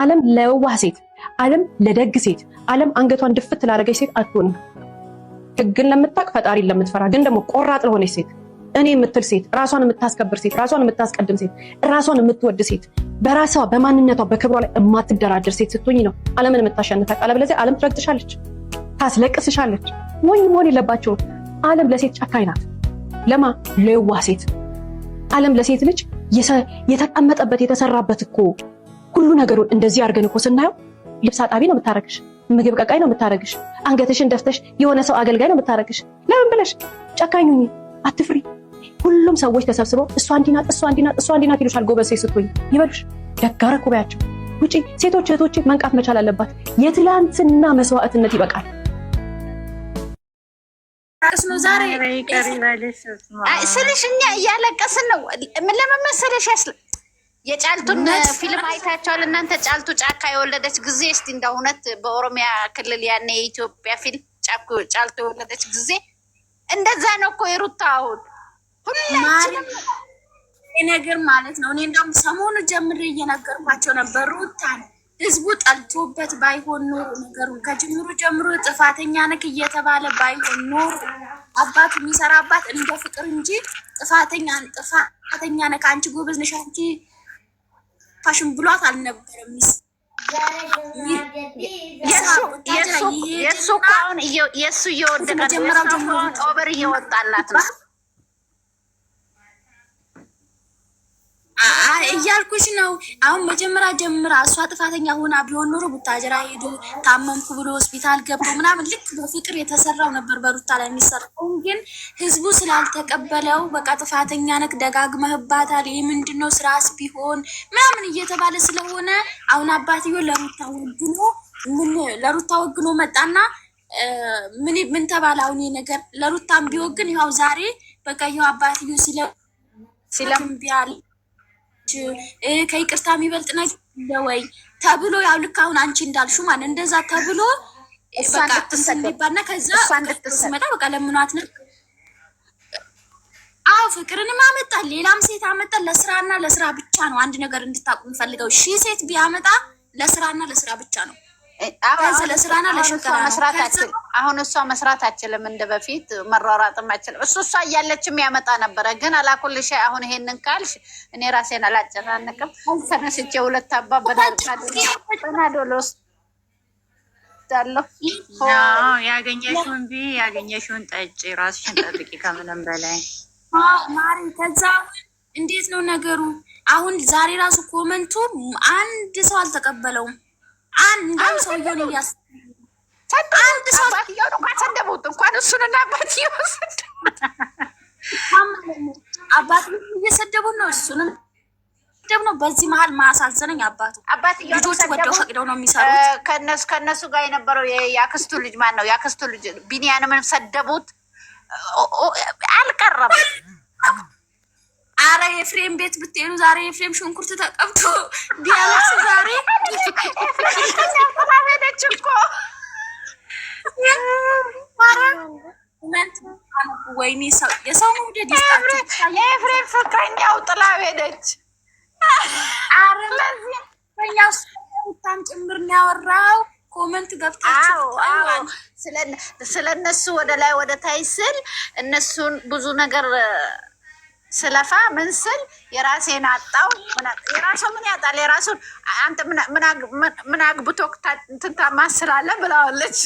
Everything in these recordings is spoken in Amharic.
ዓለም ለዋህ ሴት፣ ዓለም ለደግ ሴት፣ ዓለም አንገቷን ድፍት ላደረገች ሴት አትሆንም። ሕግን ለምታቅ ፈጣሪን ለምትፈራ ግን ደግሞ ቆራጥ ለሆነች ሴት፣ እኔ የምትል ሴት፣ ራሷን የምታስከብር ሴት፣ ራሷን የምታስቀድም ሴት፣ ራሷን የምትወድ ሴት፣ በራሷ በማንነቷ በክብሯ ላይ የማትደራደር ሴት ስትሆኝ ነው ዓለምን የምታሸንፈው። አለበለዚያ ዓለም ትረግጥሻለች፣ ታስለቅስሻለች። ሞኝ መሆን የለባቸውም። ዓለም ለሴት ጨካኝ ናት። ለማ ለዋህ ሴት ዓለም ለሴት ልጅ የተቀመጠበት የተሰራበት እኮ ሁሉ ነገሩን እንደዚህ አድርገን እኮ ስናየው ልብስ አጣቢ ነው የምታረግሽ፣ ምግብ ቀቃይ ነው የምታረግሽ፣ አንገትሽን ደፍተሽ የሆነ ሰው አገልጋይ ነው የምታረግሽ። ለምን ብለሽ ጨካኙ አትፍሪ። ሁሉም ሰዎች ተሰብስበው እሷ እንዲናት እሷ እንዲናት እሷ እንዲናት ይሉሻል። ጎበዝ ሴት ስትሆኝ ይበሉሽ። ደጋረ እኮ በያቸው። ውጪ ሴቶች እህቶቼ መንቃት መቻል አለባት። የትላንትና መስዋዕትነት ይበቃል። ነው ዛሬ ስልሽ እኛ እያለቀስን ነው። ምን ለመመሰለሽ የጫልቱን ፊልም አይታችኋል እናንተ? ጫልቱ ጫካ የወለደች ጊዜ እስቲ እንደ እውነት በኦሮሚያ ክልል ያኔ የኢትዮጵያ ፊልም ጫልቱ የወለደች ጊዜ እንደዛ ነው እኮ የሩታ አሁን ሁላችንም ነገር ማለት ነው። እኔ እንደውም ሰሞኑ ጀምሬ እየነገርኳቸው ነበር። ሩታን ህዝቡ ጠልቶበት ባይሆን ኖሮ ነገሩን ከጅምሩ ጀምሮ ጥፋተኛ ነክ እየተባለ ባይሆን ኖሮ አባቱ የሚሰራባት እንደ ፍቅር እንጂ ጥፋተኛ ነክ አንቺ ጎበዝ ነሽ አንቺ ፋሽን ብሏት አልነበረም። የሱ አሁን የሱ እየወደቀ ነው። ኦቨር እየወጣላት ነው እያልኩሽ ነው። አሁን መጀመሪያ ጀምራ እሷ ጥፋተኛ ሆና ቢሆን ኖሮ ቡታጀራ ሄዶ ታመምኩ ብሎ ሆስፒታል ገብቶ ምናምን ልክ በፍቅር የተሰራው ነበር በሩታ ላይ የሚሰራው። ግን ህዝቡ ስላልተቀበለው በቃ ጥፋተኛ ነክ ደጋግመህባታል፣ ይህ ምንድነው ስራስ ቢሆን ምናምን እየተባለ ስለሆነ አሁን አባትዮ ለሩታ ወግኖ መጣና ምን ተባለ? አሁን ነገር ለሩታም ቢወግን ይኸው ዛሬ በቃ ይኸው አባትዮ ሲለምቢያል ከይቅርታ የሚበልጥ ነገር ወይ ተብሎ ያው ልክ አሁን አንቺ እንዳልሽው ማለት እንደዛ ተብሎ በቃ እንድትሰደባና ከዛ እንድትመጣ በቃ ለምኗት ነው። አዎ ፍቅርንም አመጣ ሌላም ሴት አመጣ። ለስራና ለስራ ብቻ ነው አንድ ነገር እንድታቁም ፈልገው። ሴት ቢያመጣ ለስራና ለስራ ብቻ ነው። ለስራና ለሽቀራ አሁን እሷ መስራት አችልም፣ እንደ በፊት መሯሯጥም አችልም። እሷ እያለችም ያመጣ ነበረ። ግን አላኩልሽ አሁን ይሄንን ካልሽ እኔ ራሴን አላጨናንቅም። ተነስቼ ሁለት አባ በናዶሎስ ዳለሁ ያገኘሽውን ያገኘሽውን ጠጪ፣ ራስሽን ጠብቂ ከምንም በላይ ማሪ። ከዛ እንዴት ነው ነገሩ? አሁን ዛሬ ራሱ ኮመንቱ አንድ ሰው አልተቀበለውም። አንድም ሰው ይሁን አንድ ሰው አባትየው እንኳን ሰደቡት። እንኳን እሱንና አባትየው እየሰደቡ ነው። እሱንም ሰደቡ ነው። በዚህ መሀል ማሳዘነኝ አባትየው ልጆቹ ወደው ፈቅደው ነው የሚሰሩት። ከነሱ ጋር የነበረው የአክስቱ ልጅ ማን ነው? የአክስቱ ልጅ ቢኒያንምን ሰደቡት። አልቀረም። አረ የፍሬም ቤት ብትሄዱ ዛሬ የፍሬም ሽንኩርት ተቀብቶ ቢያለቅስ ዛሬ ሄደች እኮ ወይኔ የሰው መውደድ ይስጣችሁ። የፍሬም ፍቅረኛው ጥላ ሄደች። አረ ለዚህ ታም ጭምር ነው ያወራው። ኮመንት ገብታችሁ ስለነሱ ወደ ላይ ወደ ታይ ስል እነሱን ብዙ ነገር ስለፋ ምን ስል የራሴን አጣው። የራሱ ምን ያጣል? የራሱን አንተ ምን አግብቶ እንትን ታማስላለ ብለዋለች።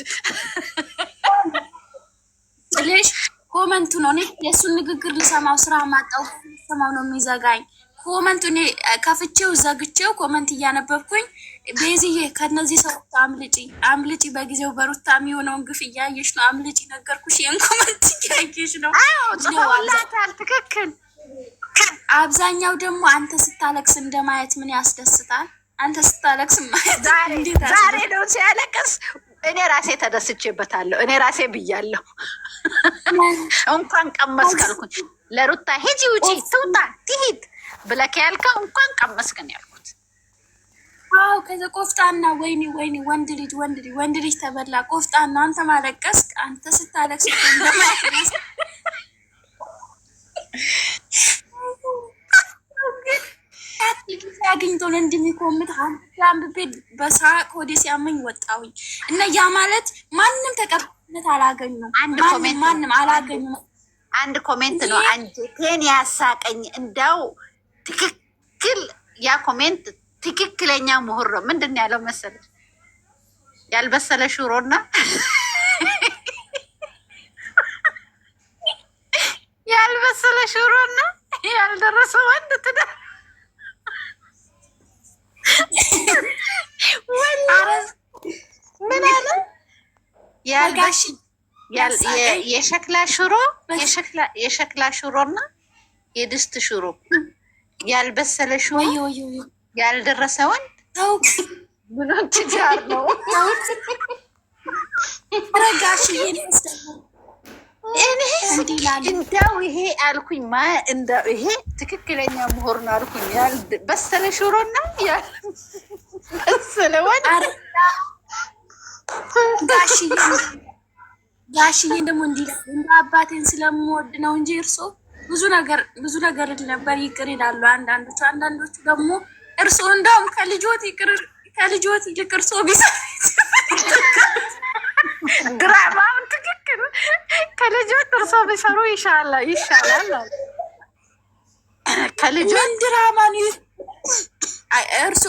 ስለሽ ኮመንቱ ነው። እኔ የእሱን ንግግር ልሰማው ስራ ማጣው ሰማው ነው የሚዘጋኝ። ኮመንቱ እኔ ከፍቼው ዘግቼው ኮመንት እያነበብኩኝ ቤዚዬ ከነዚህ ሰዎች አምልጪ በጊዜው በሩታ የሚሆነውን ግፍ እያየሽ ነው። አምልጪ ነገርኩሽ። ይሄን ኮመንት እያየሽ ነው። ትክክል። አብዛኛው ደግሞ አንተ ስታለቅስ እንደማየት ምን ያስደስታል? አንተ ስታለቅስ ማየት ዛሬ ነው ሲያለቅስ እኔ ራሴ ተደስቼበታለሁ። እኔ ራሴ ብያለሁ። እንኳን ቀመስክ አልኩኝ ለሩታ ሂጂ ውጪ ትውጣ ትሂድ ብለክ ያልከው እንኳን ቀመስክ ነው ያልኩት። አዎ ከዛ ቆፍጣና ወይኔ ወንድ ልጅ ተበላ። ቆፍጣና አንተ ማለቀስክ አንተ ስታለቅስ እንደማየት አግኝቶ እንደሚኮምት አንብቤ በሳቅ ወደ ሲያመኝ ወጣሁኝ እና ያ ማለት ማንም ተቀባይነት አላገኙም። ማንም አላገኙም። አንድ ኮሜንት ነው አንጀቴን ያሳቀኝ። እንደው ትክክል ያ ኮሜንት ትክክለኛ ምሁር ነው። ምንድን ያለው መሰለሽ? ያልበሰለ ሽሮና ያልበሰለ ሽሮና ያልደረሰ ወንድ ትዳር ምን አለ? የሸክላ ሽሮ የሸክላ ሽሮና የድስት ሽሮ ያልበሰለ ሽሮ ያልደረሰ ወንድ ምን ትዳር ነው? ረጋሽዬ እንደው ይሄ አልኩኝ እንደው ይሄ ትክክለኛ ምሁር ነው አልኩኝ። ያልበሰለ ሽሮና ያልበሰለ ወንድ ጋሽዬ ደግሞ እንዲህ እንደ አባቴን ስለምወድ ነው እንጂ እርሶ ብዙ ነገር ነበር ይቅር ይላሉ አንዳንዶቹ ደግሞ እርሶ እንደውም ከልጆት ይልቅ እርሶ ቢሰሩ ድራማውን ትክክል ከልጆት እርሶ ቢሰሩ ይሻላል። ከልጆት ድራማ ነው እርሶ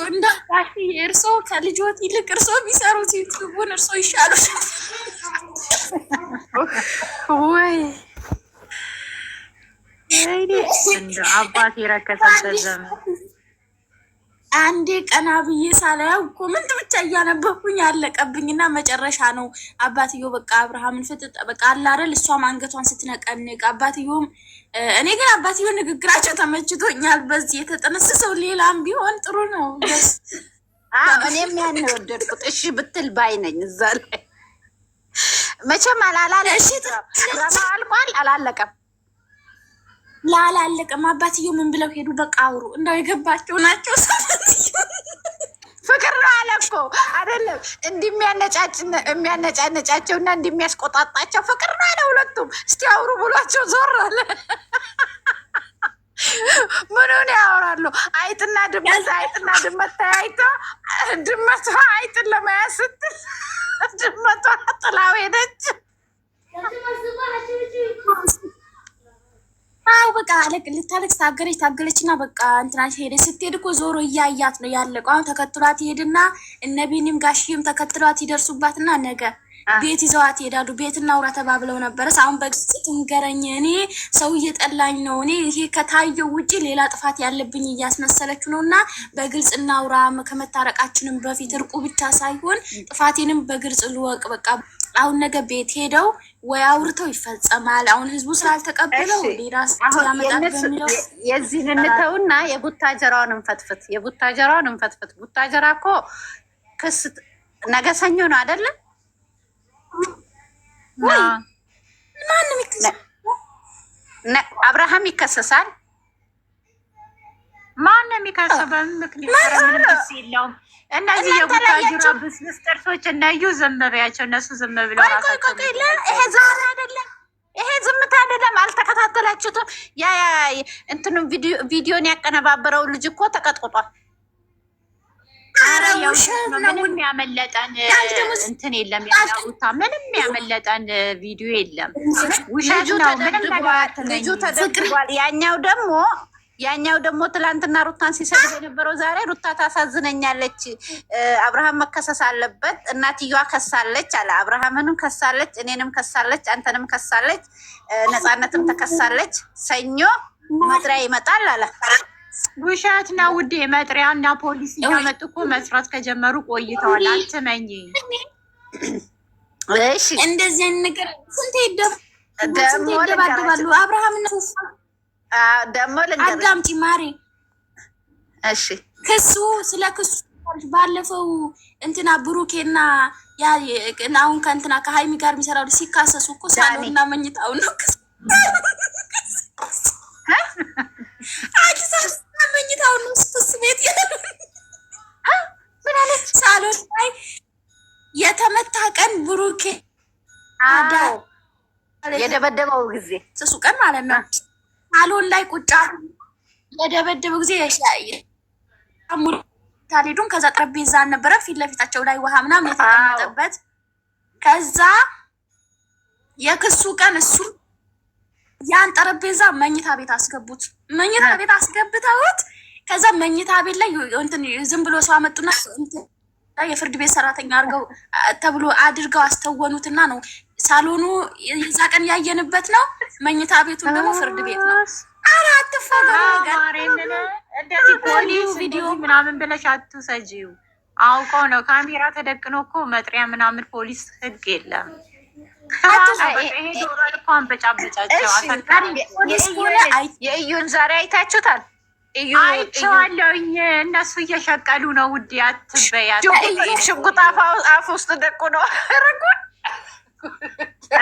እርሶ ከልጆት ይልቅ እርሶ ቢሰሩት ዩቲዩቡን እርሶ ይሻሉ ወይ እንደ አባቴ ረከሰበት ዘመን አንዴ ቀና ብዬ ሳላየው ኮመንት ብቻ እያነበብኩኝ አለቀብኝና መጨረሻ ነው አባትየው በቃ አብርሃምን ፍጥጥ በቃ አለ አይደል እሷም አንገቷን ስትነቀንቅ አባትየውም እኔ ግን አባትየው ንግግራቸው ተመችቶኛል። በዚህ የተጠነሰሰው ሌላም ቢሆን ጥሩ ነው። እኔም ያን ወደድኩት። እሺ ብትል ባይ ነኝ እዛ ላይ መቼም እሺ ድራማ አልቋል አላለቀም ላላለቀም። አባትየው ምን ብለው ሄዱ? በቃ አውሩ እንደው የገባቸው ናቸው። ፍቅር ነው አለ እኮ አይደለም የሚያነጫነጫቸውና እንደሚያስቆጣጣቸው ፍቅር ነው አለ። ሁለቱም እስቲ አውሩ ብሏቸው ዞር አለ። ምኑን ያወራሉ? አይጥና ድመት ተያይተው ድመቷ አይጥን ለመያዝ ስትል ድመቷ ጥላው ሄደች። አው በቃ ልታለቅስ ታገለችና በቃ እንትና ሄደ። ስትሄድ እኮ ዞሮ እያያት ነው ያለቀው። አሁን ተከትሏት ይሄድና እነ ቢኒም ጋሽም ተከትሏት ይደርሱባትና ነገ ቤት ይዘዋት ይሄዳሉ። ቤት እናውራ ተባብለው ነበር። አሁን በግልጽ ትንገረኝ፣ እኔ ሰው እየጠላኝ ነው፣ እኔ ይሄ ከታየው ውጪ ሌላ ጥፋት ያለብኝ እያስመሰለችው ነውና በግልጽ እናውራ። ከመታረቃችንም በፊት እርቁ ብቻ ሳይሆን ጥፋቴንም በግልጽ ልወቅ። በቃ አሁን ነገ ቤት ሄደው ወይ አውርተው ይፈጸማል። አሁን ህዝቡ ስላልተቀበለው ሌላ ያመጣል በሚለው የዚህን እንተውና የቡታጀራውን እንፈትፍት። ቡታጀራ እኮ ክስ ነገ ሰኞ ነው አይደለ? ማንም አብርሃም ይከሰሳል። ማንም ይከሰበን ምክንያት ምንም የለውም። እነዚህ የቡታጅራ ብስብስ ጥርሶች እናዩ ዝም ብያቸው እነሱ ዝም ብለው ራሳቸው ይሄ ዝምታ አይደለም። አልተከታተላችሁትም? ያ እንትኑ ቪዲዮን ያቀነባበረው ልጅ እኮ ተቀጥቅጧል። ምንም ያመለጠን እንትን የለም። ያውታ ምንም ያመለጠን ቪዲዮ የለም። ውሸት ነው። ምንም ልጁ ተደግፏል። ያኛው ደግሞ ትላንትና ሩታን ሲሰድብ የነበረው ዛሬ ሩታ ታሳዝነኛለች፣ አብርሃም መከሰስ አለበት፣ እናትየዋ ከሳለች አለ። አብርሃምንም ከሳለች፣ እኔንም ከሳለች፣ አንተንም ከሳለች፣ ነፃነትም ተከሳለች። ሰኞ መጥሪያ ይመጣል አለ። ውሸት ነው ውዴ። መጥሪያ እና ፖሊስ እያመጡ እኮ መስራት ከጀመሩ ቆይተዋል። አትመኝ። እሺ እንደዚህ ነገር ስንት ይደባደባሉ። አብርሃም እና ደግሞ አዳምጪ ማሬ። እሺ ስለ ክሱ ባለፈው እንትና ብሩኬና ያ አሁን ከእንትና ከሀይሚ ጋር የሚሰራው ሲካሰሱ እኮ ሳሎንና መኝታው ነው መኝታው ነው ክስ ቤት ምን አለች? ሳሎን ላይ የተመታ ቀን ብሩኬ የደበደበው ጊዜ እሱ ቀን ማለት ነው። ሳሎን ላይ ቁጫ የደበደበው ጊዜ ታሊዱን ከዛ ጠረጴዛ ነበረ ፊት ለፊታቸው ላይ ውሃ ምናምን የተቀመጠበት። ከዛ የክሱ ቀን እሱ ያን ጠረጴዛ መኝታ ቤት አስገቡት። መኝታ ቤት አስገብተውት ከዛ መኝታ ቤት ላይ እንትን ዝም ብሎ ሰው አመጡና የፍርድ ቤት ሰራተኛ አድርገው ተብሎ አድርገው አስተወኑትና ነው ሳሎኑ የዛ ቀን ያየንበት ነው። መኝታ ቤቱን ደግሞ ፍርድ ቤት ነው። አራት ማሬምን እንደዚህ ፖሊስ ቪዲዮ ምናምን ብለሽ አትውሰጂው። አውቀው ነው ካሜራ ተደቅኖ እኮ መጥሪያ ምናምን ፖሊስ ህግ የለም። የእዩን ዛሬ አይታችሁታል? አይቼዋለሁኝ። እነሱ እየሸቀሉ ነው ውዴ፣ አትበያት። ሽጉጥ አፍ ውስጥ ደቁ ነው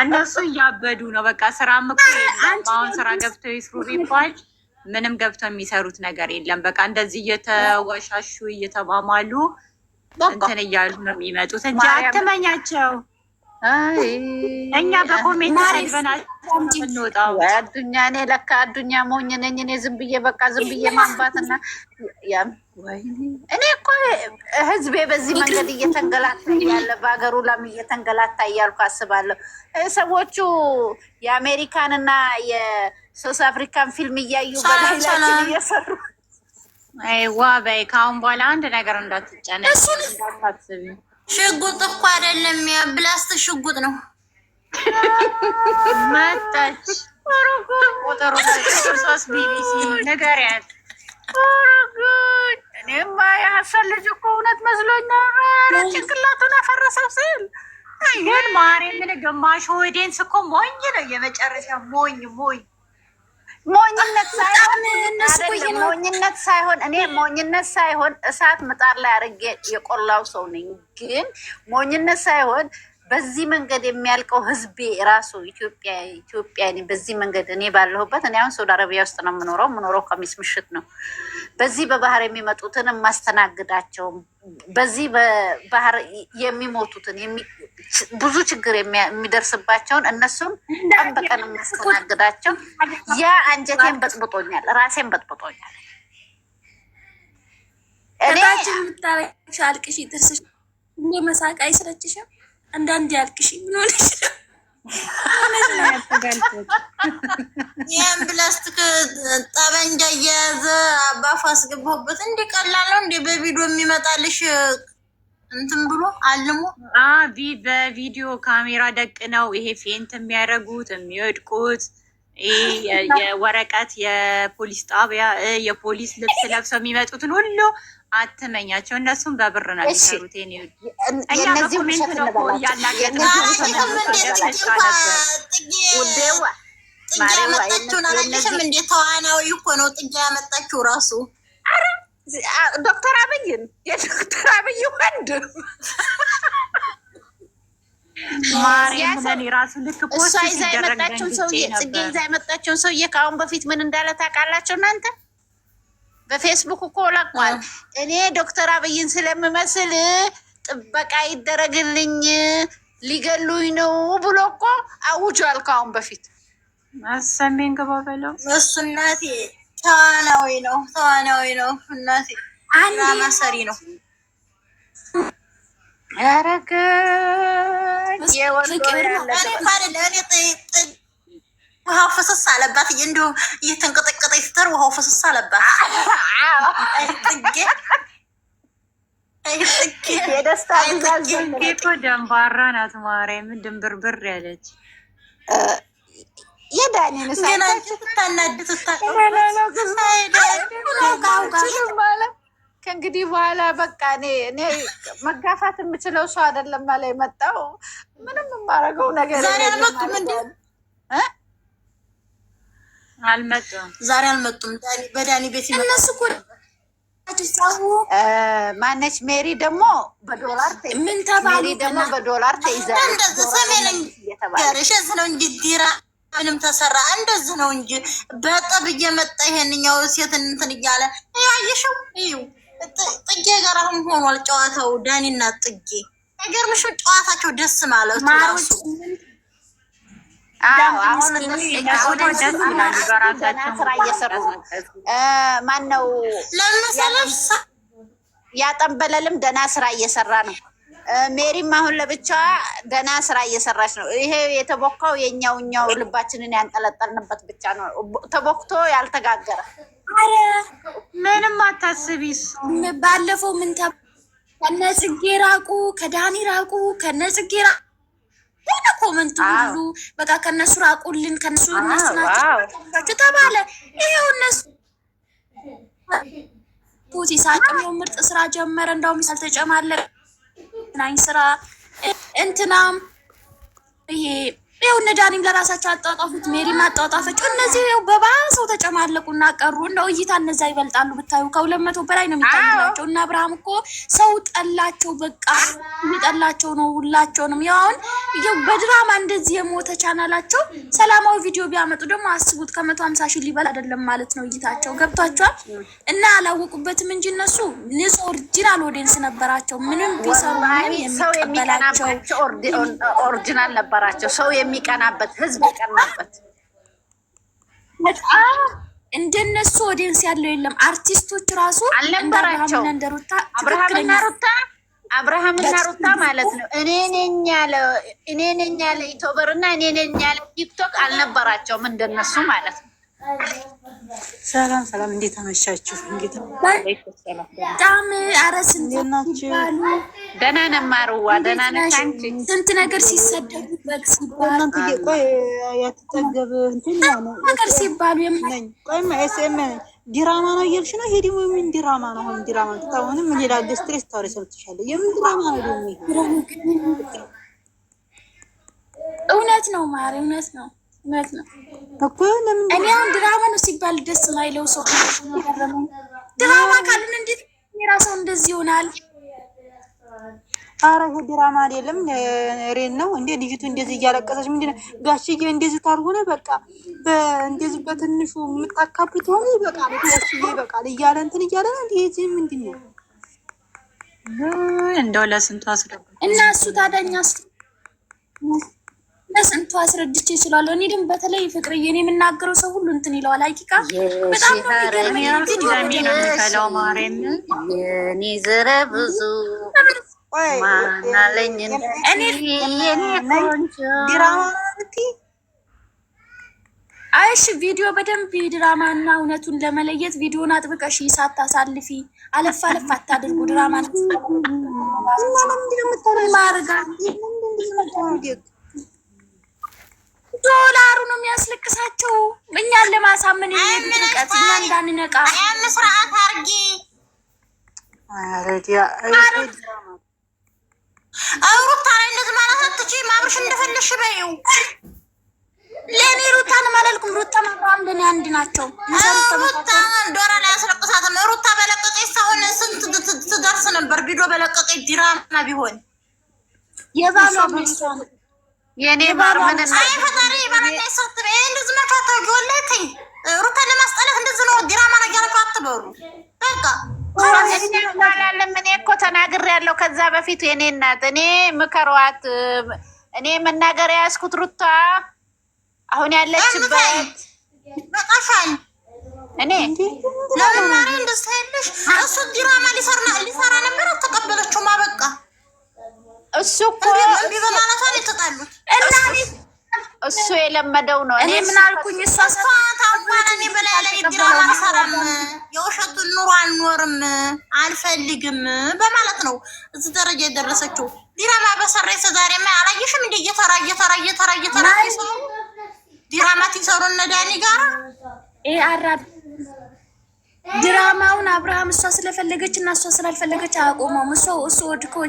እነሱ እያበዱ ነው። በቃ ስራም እኮ የለም። አሁን ስራ ገብተው ይስሩ ቢባል ምንም ገብተው የሚሰሩት ነገር የለም። በቃ እንደዚህ እየተወሻሹ እየተባማሉ እንትን እያሉ ነው የሚመጡት እንጂ አትመኛቸው። እኛ በኮሜንት ሰድበናቸው እንወጣው አዱኛ። እኔ ለካ አዱኛ ሞኝ ነኝ። እኔ ዝም ብዬ በቃ ዝም ብዬ ማንባትና እኔ እኮ ህዝቤ በዚህ መንገድ እየተንገላታ ያለ በሀገሩ ላም እየተንገላታ እያልኩ አስባለሁ። ሰዎቹ የአሜሪካንና የሶስ አፍሪካን ፊልም እያዩ በላይላችን እየሰሩ ዋ በይ። ከአሁን በኋላ አንድ ነገር እንዳትጨነቅ እንዳታስቢ። ሽጉጥ እኮ አይደለም ብላስት ሽጉጥ ነው። መጣች ቁጥሩ 3 ቢቢሲ ንገሪያት። እኔማ የሀሰን ልጅ እኮ እውነት መስሎኛ ጭንቅላቱን አፈረሰው ስል ግን ማሬ ምን ግማሽ ኦዲየንስ እኮ ሞኝ ነው። የመጨረሻ ሞኝ ሞኝነት ሳይሆን እኔ ሞኝነት ሳይሆን እሳት ምጣድ ላይ አድርጌ የቆላው ሰው ነኝ። ግን ሞኝነት ሳይሆን በዚህ መንገድ የሚያልቀው ህዝቤ ራሱ ኢትዮጵያ በዚህ መንገድ እኔ ባለሁበት እኔ አሁን ሳውዲ አረቢያ ውስጥ ነው የምኖረው ከሚስ ምሽት ነው። በዚህ በባህር የሚመጡትን የማስተናግዳቸው በዚህ በባህር የሚሞቱትን ብዙ ችግር የሚደርስባቸውን እነሱን ቀን በቀን የማስተናግዳቸው ያ አንጀቴን በጥብጦኛል፣ ራሴን በጥብጦኛል። እታችን የምታረቅሽ አልቅሽ ጥርስሽ እንደ መሳቅ አይሰለችሽም? አንዳንዴ አልቅሽ ምን ሆነሽ ነው? ይህም ፕላስቲክ ጠበንጃ እየያዘ አባፉ አስገባሁበት። እንዲህ ቀላል ነው እንዴ? በቪዲዮ የሚመጣልሽ እንትን ብሎ አልሞ በቪዲዮ ካሜራ ደቅ ነው ይሄ ፌንት የሚያደርጉት የሚወድቁት የወረቀት የፖሊስ ጣቢያ የፖሊስ ልብስ ለብሰው የሚመጡትን ሁሉ አትመኛቸው። እነሱም በብር ነው የሚሰሩት። እኛ በኮሜንት ነው ያላያመጣችሁን እንዴ? ተዋናዊ እኮ ነው ጥጃ ያመጣችው ራሱ ዶክተር አብይን የዶክተር አብይ ወንድም ማርያምን ራሱ ልክ ፖስት ሲደረግ ጽጌ ይዛ የመጣችውን ሰውዬ ከአሁን በፊት ምን እንዳለ ታውቃላችሁ እናንተ? በፌስቡክ እኮ ለቋል። እኔ ዶክተር አብይን ስለምመስል ጥበቃ ይደረግልኝ ሊገሉኝ ነው ብሎ እኮ አውጇል ከአሁን በፊት። አሰሜን ገባ በለው እሱ እናቴ ተዋናዊ ነው እናቴ ማሰሪ ነው። ያረገ ውሃው ፍስስ አለባት። እንዲሁ እየተንቀጠቀጠ ስትር ውሃው ፍስስ አለባት። የደስታ ጌቶ ደንባራ ናት። ማርያምን ድንብርብር ያለች የዳኔን ከእንግዲህ በኋላ በቃ እኔ መጋፋት የምችለው ሰው አይደለም ማለት የመጣው ምንም የማደርገው ነገር አልመጡም። ዛሬ አልመጡም። በዳኒ ቤት እነሱ እኮ ማነች ሜሪ ደግሞ በዶላር ምን ተባሉ? ደግሞ በዶላር ተይዛለች። እንደዚህ ሰሜን ገርሸዝ ነው እንጂ ዲራ ምንም ተሰራ እንደዚህ ነው እንጂ በጠብ እየመጣ ይሄንኛው ሴትን እንትን እያለ ያየሽው እዩ ጥጌ ጋር አሁን ሆኗል ጨዋታው። ዳኒና ጥጌ አይገርምሽም? ጨዋታቸው ደስ ማለቱ ራሱ አሁን ስራ እየሰሩ ነው። ማነው ለምሳሌ ያጠንበለልም ደህና ስራ እየሰራ ነው። ሜሪም አሁን ለብቻዋ ደህና ስራ እየሰራች ነው። ይሄ የተቦካው የኛው ልባችንን ያንጠለጠልንበት ብቻ ነው ተቦክቶ ያልተጋገረ። አረ ምንም አታስቢስ። ባለፈው ምን ከነጽጌ ራቁ፣ ከዳኒ ራቁ፣ ከነጽጌ ራቁ ኮመንቱ ሁሉ በቃ ከነሱ ራቁልን፣ ከነሱ እነሱ ናቸው ተባለ። ይሄው እነሱ ፑቲ ሳቅም ምርጥ ስራ ጀመረ። እንደውም ሳልተጨማለቅ ናኝ ስራ እንትናም ይሄው እነ ዳኒም ለራሳቸው አጣጣፉት፣ ሜሪም አጣጣፈች። እነዚህ ይሄው በባሰው ተጨማለቁና ቀሩ። እንደው እይታ እነዛ ይበልጣሉ ብታዩ፣ ከ200 በላይ ነው የሚታዩላቸው። እና አብርሃም እኮ ሰው ጠላቸው፣ በቃ የሚጠላቸው ነው ሁላቸውንም። ያው አሁን ይሄው በድራማ እንደዚህ የሞተ ቻናላቸው ሰላማዊ ቪዲዮ ቢያመጡ ደግሞ አስቡት፣ ከ150 ሺህ ሊበል አይደለም ማለት ነው እይታቸው። ገብቷቸዋል። እና አላወቁበትም እንጂ እነሱ ንጹህ ኦሪጂናል ኦዲየንስ ነበራቸው። ምንም ቢሰሩ ምንም የሚቀበላቸው ኦሪጂናል ነበራቸው። ሰው የሚቀናበት ህዝብ ይቀናበት። በጣም እንደነሱ ኦዲየንስ ያለው የለም። አርቲስቶች ራሱ አልነበራቸው። አብርሃምና ሩታ ማለት ነው። እኔ ነኝ ያለ ዩቲዩበር እና እኔ ነኝ ያለ ቲክቶክ አልነበራቸውም እንደነሱ ማለት ነው። ሰላም፣ እንዴት አመሻችሁ? እንዴት በጣም አረስ ናችሁ? ደህና ነን ማርዋ፣ ደህና ነሽ አንቺ? ስንት ነገር ሲሰደቡ በግ ሲባሉ እናንተ ቆይ ያትጠገብ እንትን ነው ነገር ሲባሉ ቆይማ ኤስኤም ዲራማ ነው እያልሽ ነው? ይሄ ደግሞ ምን ዲራማ ነው? አሁን ዲራማ ተታውንም ምን ሄዳ ስትሬስ ታወሪ ሰምተሻለሁ። የምን ዲራማ ነው ደግሞ? እውነት ነው ማሪ፣ እውነት ነው እኮ ለምን እኔ አሁን ድራማ ነው ሲባል ደስ ማይለው ሰው ድራማ ካልን እንዴት የራሰው እንደዚህ ይሆናል? ኧረ ይሄ ድራማ አይደለም፣ ሬን ነው እንዴ? ልጅቱ እንደዚህ እያለቀሰች ምንድነው? ጋሽዬ እንደዚህ ካልሆነ በቃ እንደዚህ በትንሹ የምታካብት ሆነ ይበቃል፣ ጋሽዬ ይበቃል እያለ እንትን እያለ ነው። ይሄ ምንድነው? እንደው ለስንቱ አስረዱ እና እሱ ታዳኛስ ለስንቱ አስረድቼ ይችላል። እኔ ደግሞ በተለይ ፍቅርዬ እኔ የምናገረው ሰው ሁሉ እንትን ይለዋል። አይቂቃ በጣም ነው የሚገርመኝ። የሚፈላው ማርያም የኔ ዘረ ብዙ ማናለኝ እኔ ዲራማ አይሽ ቪዲዮ በደንብ ድራማ እና እውነቱን ለመለየት ቪዲዮን አጥብቀሽ ሳታሳልፊ አለፍ አታድርጉ። ድራማ ነው እና ለምንድነው የምታረጋ? ዶላሩ ነው የሚያስለቅሳቸው። እኛን ለማሳመን የሚሄዱት ርቀት እና እንዳንነቃ ያን ስርዓት አርጊ ሩታ እንደዚህ ማለት አትችይም። አብርሽ እንደፈለሽ በይው። ለእኔ ሩታን አላልኩም። ሩታ ማብራም ለእኔ አንድ ናቸው። ሩታ ዶራ ላይ ያስለቅሳትም። ሩታ በለቀቀች ሳይሆን ስንት ትደርስ ነበር ቪዲዮ በለቀቀች ዲራማ ቢሆን የባሏ ሚስቷ ነው የኔ ባር ምን እና አይ ፈጣሪ ባረከ ሰጥበ እንደዚህ መካተው ወለቴ ሩታ ለማስጠላት እንደዚህ ነው ዲራማ ነው ያልኩ አትበሩ። በቃ ምን እኮ ተናግሬያለሁ ከዛ በፊት የኔ እናት። እኔ ምከሯት። እኔ መናገር ያስኩት ሩታ አሁን ያለችበት በቃሻል እኔ ለማሪ እንደዚህ አይልሽ። እሱ ዲራማ ሊሰራ ነበር አትቀበለችው። ማበቃ እሱ እኮ በማለቷ ነው የተጣሉት እና እሱ የለመደው ነው። እኔ ምን አልኩኝ? እሷ ታውቃለህ እኔ በላይ ላይ ዲራማ አልሰራም፣ የውሸቱን ኑሮ አልኖርም፣ አልፈልግም በማለት ነው እዚህ ደረጃ የደረሰችው። ዲራማ በሰራይ ዛሬማ አላየሽም እንዴ? እየተራ ሲሰሩ ዲራማ ሲሰሩ እነ ዳኒ ጋር አራድ ድራማውን አብርሃም እሷ ስለፈለገች እና እሷ ስላልፈለገች አያቆመውም። እሱ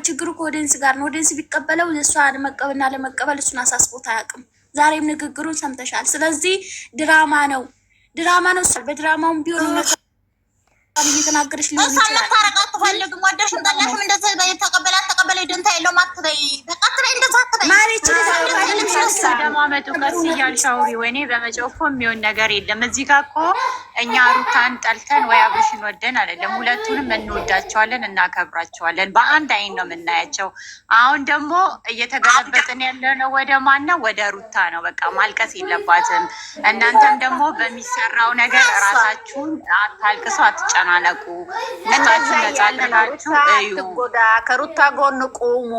ችግሩ ከኦዲየንስ ጋር ነው። ኦዲየንስ ቢቀበለው እሷ ለመቀበልና ለመቀበል እሱን አሳስቦት አያውቅም። ዛሬም ንግግሩን ሰምተሻል። ስለዚህ ድራማ ነው። በድራማውም ቢሆን እየተናገረች ሊሆን ይችላል። ታረቃት ትፈልግም ወደሽም ጠላሽም እንደዚህ ተቀበለ ደንታ የለውም አትበይ። በቃ አትበይ፣ እንደዛ አትበይ። ማሪች ደማመጡ ቀስ እያልሽ አውሪ። ወይኔ በመጮህ እኮ የሚሆን ነገር የለም። እዚህ ጋር እኮ እኛ ሩታን ጠልተን ወይ አብርሽን ወደን አይደለም። ሁለቱንም እንወዳቸዋለን፣ እናከብራቸዋለን። በአንድ አይን ነው የምናያቸው። አሁን ደግሞ እየተገለበጥን ያለነው ወደ ማን ነው? ወደ ሩታ ነው። በቃ ማልቀስ የለባትም። እናንተም ደግሞ በሚሰራው ነገር ራሳችሁን አታልቅሱ፣ አትጨናነቁ። ውስጣችሁ ነጻ አድርጋችሁ እዩ። ከሩታ ጎን ቁሙ።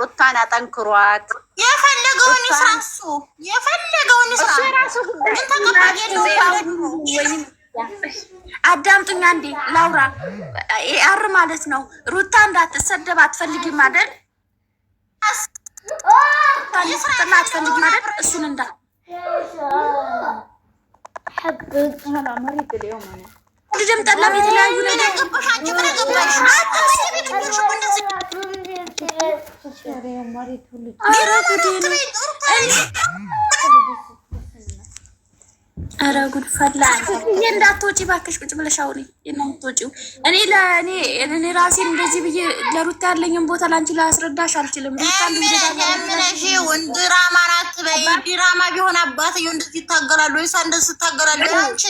ሩታን አጠንክሯት። የፈለገውን ይስራ፣ እሱ የፈለገውን ይስራ። አዳምጡኝ አንዴ ላውራ። አር ማለት ነው ሩታ እንዳትሰደብ አትፈልጊም አይደል? ይስራ አትፈልጊም አይደል? እሱን እንዳ ልጅም ጠላም የተለያዩ ነገር ኧረ ጉድ ፈላ። እንዳትወጪ እባክሽ፣ ቁጭ ብለሽ አውሪ። የምትወጪው እኔ ራሴን እንደዚህ ብዬ ለሩታ ያለኝን ቦታ ላንቺ ላስረዳሽ አልችልም። ድራማ ናት በይ። ድራማ ቢሆን አባትየው እንደዚህ ይታገላሉ ወይስ እንደዚህ ይታገላሉ? አንቺ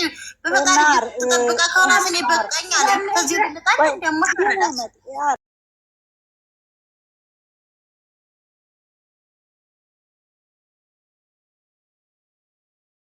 በፈጣሪ ተጠብቃ ከሆነ እኔ በቃኝ አለ። ከዚህ ልጣ ደግሞ